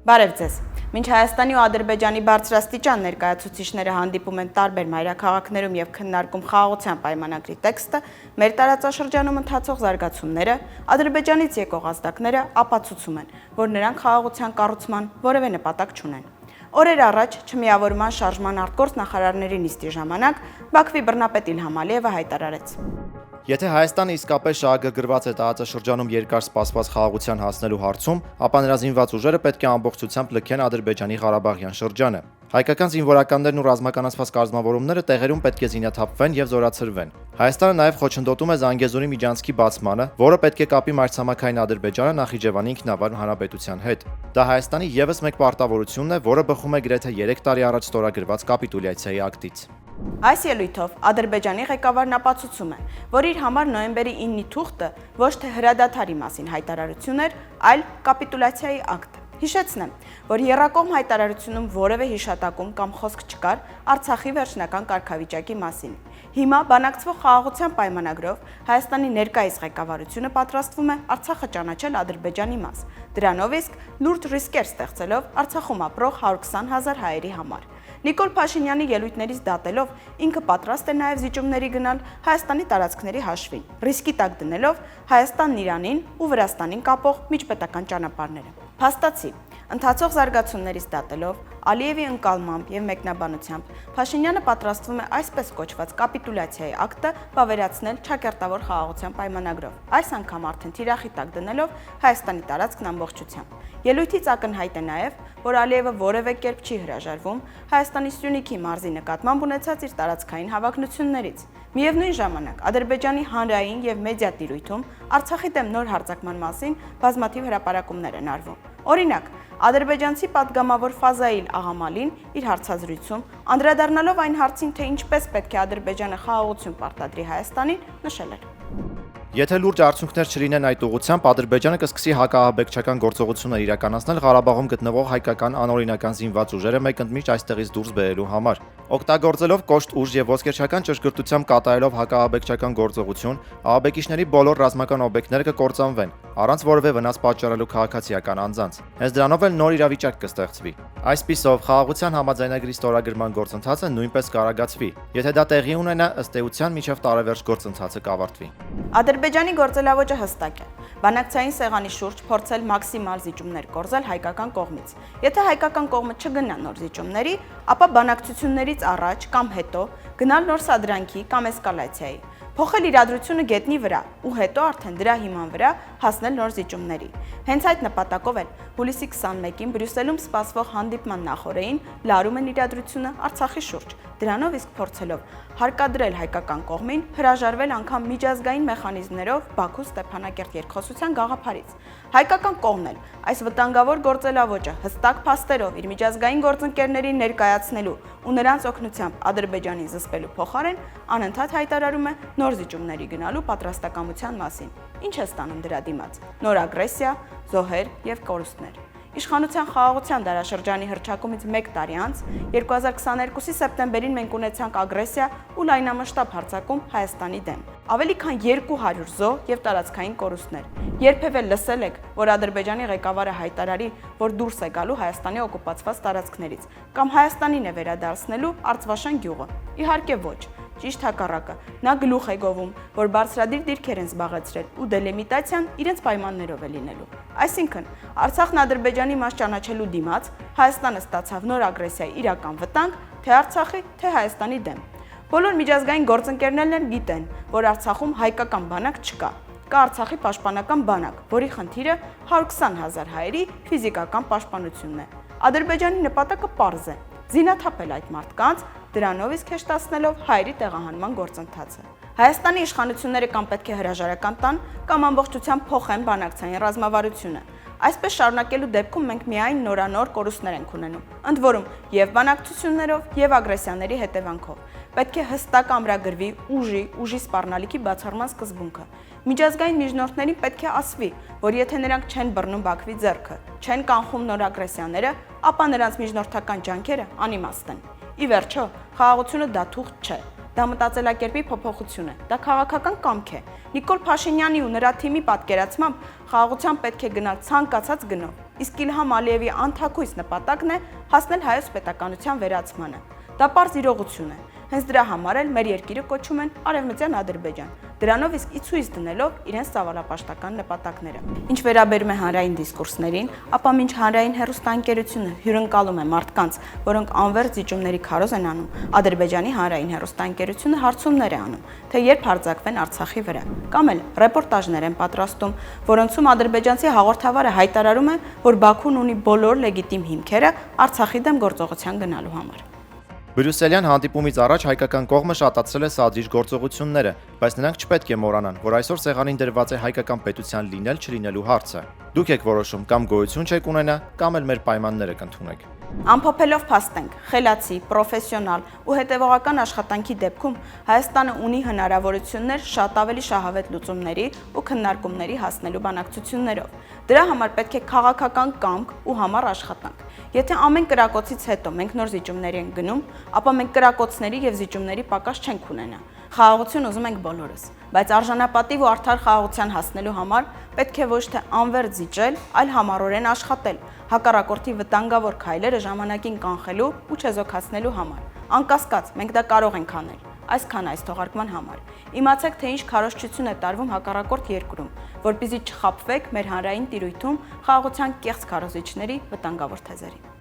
Բարև ձեզ։ Մինչ Հայաստանի ու Ադրբեջանի բարձրաստիճան ներկայացուցիչները հանդիպում են տարբեր մայրաքաղաքներում եւ քննարկում խաղաղության պայմանագրի տեքստը, մեր տարածաշրջանում ընթացող զարգացումները, Ադրբեջանից եկող ազդակները ապացուցում են, որ նրանք խաղաղության կառուցման որևէ նպատակ չունեն։ Օրեր առաջ Չմիավորման շարժման արտգործ նախարարների նիստի ժամանակ Բաքվի բռնապետ Իլհամ Ալիևը հայտարարեց. Եթե Հայաստանը իսկապես շահագրգռված է տարածաշրջանում երկար սպասված խաղաղության հասնելու հարցում, ապա նրա զինված ուժերը պետք է ամբողջությամբ լքեն Ադրբեջանի Ղարաբաղյան շրջանը։ Հայկական զինվորականներն ու ռազմականացված կազմավորումները տեղերում պետք է զինաթափվեն եւ զորացրվեն։ Հայաստանը նաեւ խոչընդոտում է Զանգեզուրի միջանցքի բացմանը, որը պետք է կապի մայրցամաքային Ադրբեջանը Նախիջևանի ինքնավար հանրապետության հետ։ Դա Հայաստանի եւս մեկ պարտավորությունն է, որը բխում է գրեթե 3 տարի առաջ ստորագրված կապիտուլյացիայի ակտից։ Այս ելույթով Ադրբեջանի ղեկավարն ապացուցում է, որ իր համար նոյեմբերի 9-ի թուղթը ոչ թե հրադադարի մասին հայտարարություն էր, այլ կապիտուլյացիայի ակտ։ Հիշեցնեմ, որ եռակողմ հայտարարությունում որևէ հիշատակում կամ խոսք չկար Արցախի վերջնական կարգավիճակի մասին։ Հիմա բանակցվող խաղաղության պայմանագրով Հայաստանի ներկայիս ղեկավարությունը պատրաստվում է Արցախը ճանաչել Ադրբեջանի մաս, դրանով իսկ լուրջ ռիսկեր ստեղծելով Արցախում ապրող 120,000 հայերի համար։ Նիկոլ Փաշինյանի ելույթներից դատելով ինքը պատրաստ է նաև զիջումների գնալ Հայաստանի տարածքների հաշվին, ռիսկի տակ դնելով Հայաստանն Իրանին ու Վրաստանին կապող միջպետական ճանապարհները։ Փաստացի, ընթացող զարգացումներից դատելով Ալիևի ընկալմամբ եւ մեկնաբանությամբ Փաշինյանը պատրաստվում է այսպես կոչված կապիտուլյացիայի ակտը վավերացնել ճակերտավոր խաղաղության պայմանագրով, այս անգամ արդեն թիրախի տակ դնելով Հայաստանի տարածքն ամբողջությամբ։ Ելույթից ակնհայտ է նաև, որ Ալիևը որևէ կերպ չի հրաժարվում Հայաստանի Սյունիքի մարզի նկատմամբ ունեցած իր տարածքային հավակնություններից։ Միևնույն ժամանակ Ադրբեջանի հանրային եւ մեդիա տիրույթում Արցախի դեմ նոր հարձակման մասին բազմաթիվ հրապարակումներ են արվում։ Օրինակ, ադրբեջանցի падգամավոր Ֆազայիլ Աղամալին իր հարցազրույցում անդրադառնալով այն հարցին, թե ինչպես պետք է Ադրբեջանը խաղաղություն պարտադրի Հայաստանին, նշել էր. Եթե լուրջ արդյունքներ չլինեն այդ ուղղությամբ, Ադրբեջանը կսկսի հակահաբեկչական գործողություններ իրականացնել Ղարաբաղում գտնվող հայկական անօրինական զինված ուժերը մեկընդմիշտ այստեղից դուրս բերելու համար։ Օգտագործելով կոշտ ուժ եւ ոսկերչական ճշգրտությամբ կատարելով հակահաբեկչական գործողություն, ահաբեկիչների բոլոր ռազմական օբյեկտները կկործանվեն, առանց որևէ վնաս պատճառելու քաղաքացիական անձանց։ Հենց դրանով էլ նոր իրավիճակ կստեղծվի։ Այսպիսով, խաղաղության համաձայնագրի ստորագրման գործընթացը նույնպես կարագացվի։ Եթե դա տեղի ունենա, ըստ էության մինչև տարեվերջ գործընթացը կավարտվի։ Ադրբեջանի գործելավոճը հստակ է։ Բանակցային սեղանի շուրջ փորձել մաքսիմալ զիջումներ կորզել հայկական կողմից։ Եթե հայկական կողմը չգնա նոր զիջումների, ապա բանակցություններից առաջ կամ հետո գնալ նոր սադրանքի կամ էսկալացիայի, փոխել իրադրությունը գետնի վրա ու հետո արդեն դրա հիման վրա հասնել նոր զիջումների։ Հենց այդ նպատակով էլ հուլիսի 21-ին Բրյուսելում սպասվող հանդիպման նախօրեին լարում են իրադրությունը Արցախի շուրջ, դրանով իսկ փորձելով հարկադրել հայկական կողմին հրաժարվել անգամ միջազգային մեխանիզմներով Բաքու Ստեփանակերտ երկխոսության գաղափարից։ Հայկական կողմն էլ այս վտանգավոր գործելավոճը հստակ փաստերով իր միջազգային գործընկերներին ներկայացնելու ու նրանց օգնությամբ Ադրբեջանին զսպելու փոխարեն անընդհատ հայտարարում է նոր զիջումների գնալու պատրաստակամության մասին։ Ինչ է ստանում դրա դիմաց։ Նոր ագրեսիա, զոհեր եւ կորուստներ։ Իշխանության խաղաղության դարաշրջանի հռչակումից 1 տարի անց 2022-ի սեպտեմբերին մենք ունեցանք ագրեսիա ու լայնամասշտաբ հարձակում Հայաստանի դեմ։ Ավելի քան 200 զոհ եւ տարածքային կորուստներ։ Երբևէ լսել եք, որ Ադրբեջանի ղեկավարը հայտարարի, որ դուրս է գալու Հայաստանի օկուպացված տարածքներից կամ Հայաստանին է վերադարձնելու Արցվաշեն գյուղը։ Իհարկե ոչ։ Ճիշտ հակառակը, նա գլուխ է գովում, որ բարձրադիր դիրքեր են զբաղեցրել ու դելիմիտացիան իրենց պայմաններով է լինելու։ Այսինքն, Արցախն Ադրբեջանի մաս ճանաչելու դիմաց Հայաստանը ստացավ նոր ագրեսիայի իրական վտանգ թե Արցախի, թե Հայաստանի դեմ։ Բոլոր միջազգային գործընկերներն գիտեն, որ Արցախում հայկական բանակ չկա։ Կա Արցախի պաշտպանական բանակ, որի խնդիրը 120,000 հայերի ֆիզիկական պաշտպանությունն է։ Ադրբեջանի նպատակը պարզ է՝ զինաթափել այդ մարդկանց, դրանով իսկ հեշտացնելով հայերի տեղահանման գործընթացը։ Հայաստանի իշխանությունները կամ պետք է հրաժարական տան, կամ ամբողջությամբ փոխեն բանակցային ռազմավարությունը։ Այսպես շարունակելու դեպքում մենք միայն նորանոր կորուստներ ենք ունենում, ընդ որում եւ բանակցություններով, եւ ագրեսիաների հետևանքով։ Պետք է հստակ ամրագրվի ուժի սպառնալիքի բացառման սկզբունքը։ Միջազգային միջնորդներին պետք է ասվի, որ եթե նրանք չեն բռնում Բաքվի ձեռքը, չեն կանխում նոր ագրեսիաները, ապա նրանց միջնորդական ջանքերը անիմաստ են։ Ի վերջո, խաղաղությունը դա թուղթ չէ։ Դա մտածելակերպի փոփոխություն է, դա քաղաքական կամք է։ Նիկոլ Փաշինյանի ու նրա թիմի պատկերացմամբ խաղաղության պետք է գնալ ցանկացած գնով, իսկ Իլհամ Ալիևի անթաքույց նպատակն է հասնել հայոց պետականության վերացմանը։ Դա պարզ իրողություն է։ Հենց դրա համար էլ մեր երկիրը կոչում են Արևմտյան Ադրբեջան, դրանով իսկ ի ցույց դնելով իրենց ցավալապաշտական նպատակները։ Ինչ վերաբերում է հանրային դիսկուրսներին, ապա մինչ հանրային հեռուստաընկերությունը հյուրընկալում է մարդկանց, որոնք անվերջ զիջումների քարոզ են անում, Ադրբեջանի հանրային հեռուստաընկերությունը հարցումներ է անում, թե երբ հարձակվեն Արցախի վրա, կամ էլ ռեպորտաժներ են պատրաստում, որոնցում ադրբեջանցի հաղորդավարը հայտարարում է, որ Բաքուն ունի բոլոր լեգիտիմ հիմքերը Արցախի դեմ գործողության գնալու համար։ Բրյուսելյան հանդիպումից առաջ հայկական կողմը շատացրել է սադրիչ գործողությունները, բայց նրանք չպետք է մոռանան, որ այսօր սեղանին դրված է հայկական պետության լինել-չլինելու հարցը։ Դուք եք որոշում կամ գոյություն չեք ունենա, կամ էլ մեր պայմանները կընդունեք։ Ամփոփելով փաստենք, խելացի, պրոֆեսիոնալ ու հետևողական աշխատանքի դեպքում Հայաստանը ունի հնարավորություններ շատ ավելի շահավետ լուծումների ու քննարկումների հասնելու բանակցություններով։ Դրա համար պետք է քաղաքական կամք ու համառ աշխատանք։ Եթե ամեն կրակոցից հետո մենք նոր զիջումների ենք գնում, ապա մենք կրակոցների եւ զիջումների պակաս չենք ունենա։ Խաղաղություն ուզում ենք բոլորս, բայց արժանապատիվ ու արդար խաղաղության հասնելու համար պետք է ոչ թե անվերջ զիջել, այլ համառորեն աշխատել, հակառակորդի վտանգավոր քայլերը ժամանակին կանխելու ու չեզոքացնելու համար։ Անկասկած, մենք դա կարող ենք անել։ Այսքան այս թողարկման համար։ Իմացեք, թե ինչ քարոզչություն է տարվում հակառակորդ երկրում, որպեսզի չխաբվեք մեր հանրային տիրույթում խաղաղության կեղծ քարոզիչների վտանգավոր թեզերի։